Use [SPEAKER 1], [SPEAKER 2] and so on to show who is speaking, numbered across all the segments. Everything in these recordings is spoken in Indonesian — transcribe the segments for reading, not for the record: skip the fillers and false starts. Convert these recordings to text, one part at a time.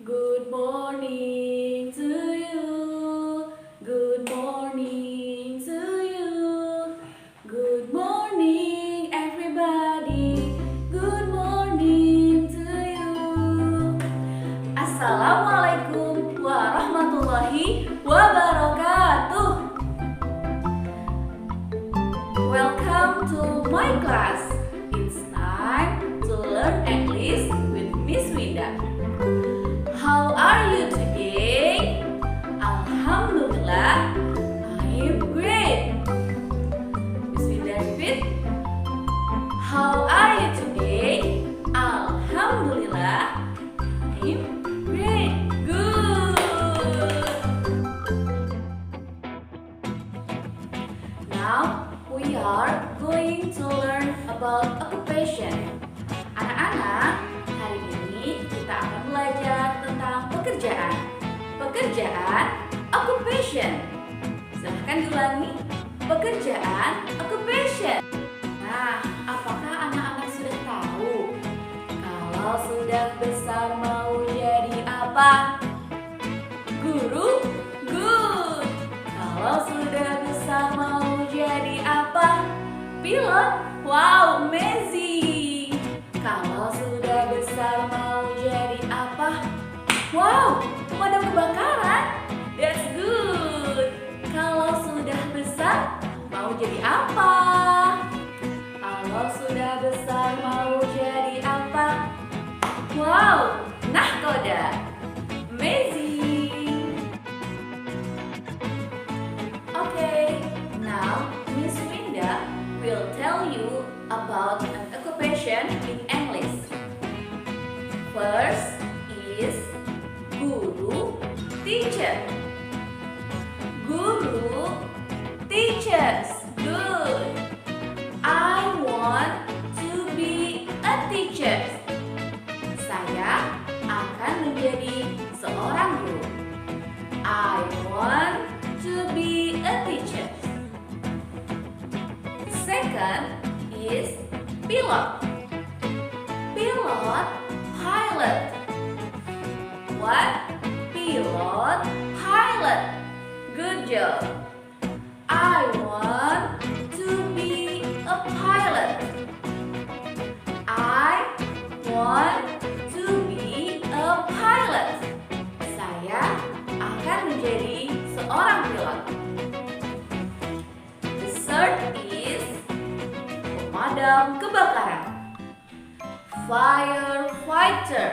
[SPEAKER 1] Good morning to you. Good morning to you. Good morning everybody. Good morning to you. Assalamualaikum warahmatullahi wabarakatuh. Welcome to my class. It's time to learn English with Miss Winda. How are you today? Alhamdulillah, I'm great. Miss Winda repeat. How are you today? Alhamdulillah, I'm great. Good. Now we are going to learn about occupation. Anak-anak, hari ini kita akan belajar tentang pekerjaan. Pekerjaan, occupation. Silahkan diulangi. Pekerjaan, occupation. Nah, apakah anak-anak sudah tahu kalau sudah besar mau jadi apa? Guru? Good. Kalau sudah besar mau jadi apa? Pilot? Wow, amazing. Kalau sudah besar mau jadi apa? Wow, pemadam kebakaran. That's good. Kalau sudah besar mau jadi apa? Kalau sudah besar mau jadi apa? Wow, nahkoda. Amazing. Okay, now Miss Winda will tell you about an occupation in English. First is guru, teacher. Guru, teachers. Good. I want to be a teacher. Saya akan menjadi seorang guru. I want to be a teacher. Second is pilot. Pilot, pilot. What? Pilot, pilot. Good job. I want to be a pilot. I want to be a pilot. Saya akan menjadi seorang pilot. The third is pemadam kebakaran. Firefighter.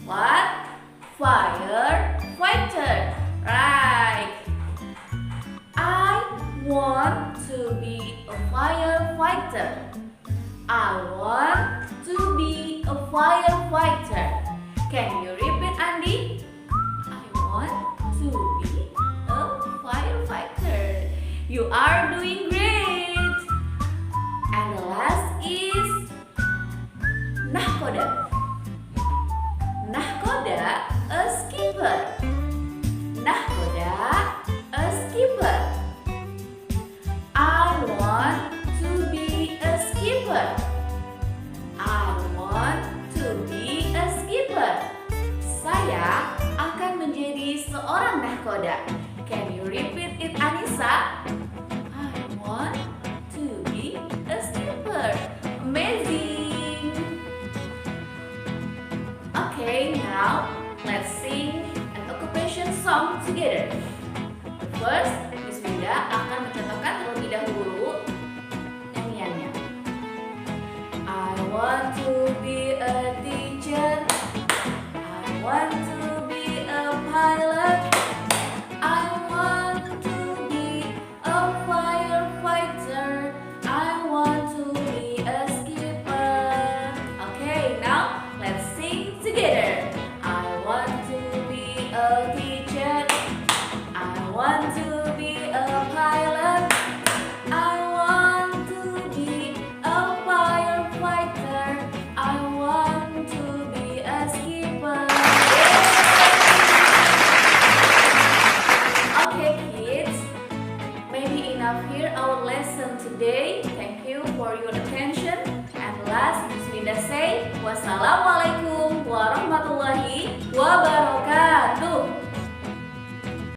[SPEAKER 1] What? Firefighter. Right. I want to be a firefighter. I want to be a firefighter. Can you repeat, Andi? I want to be a firefighter. You are doing great. And the last is nahkoda. Nahkoda, a skipper. Nahkoda, a skipper. I want to be a skipper. I want to be a skipper. Saya akan menjadi seorang nahkoda. Can you repeat it, Anissa? I want to be a skipper. Amazing. Okay, now let's sing an occupation song together. First, Miss Winda akan mencontohkan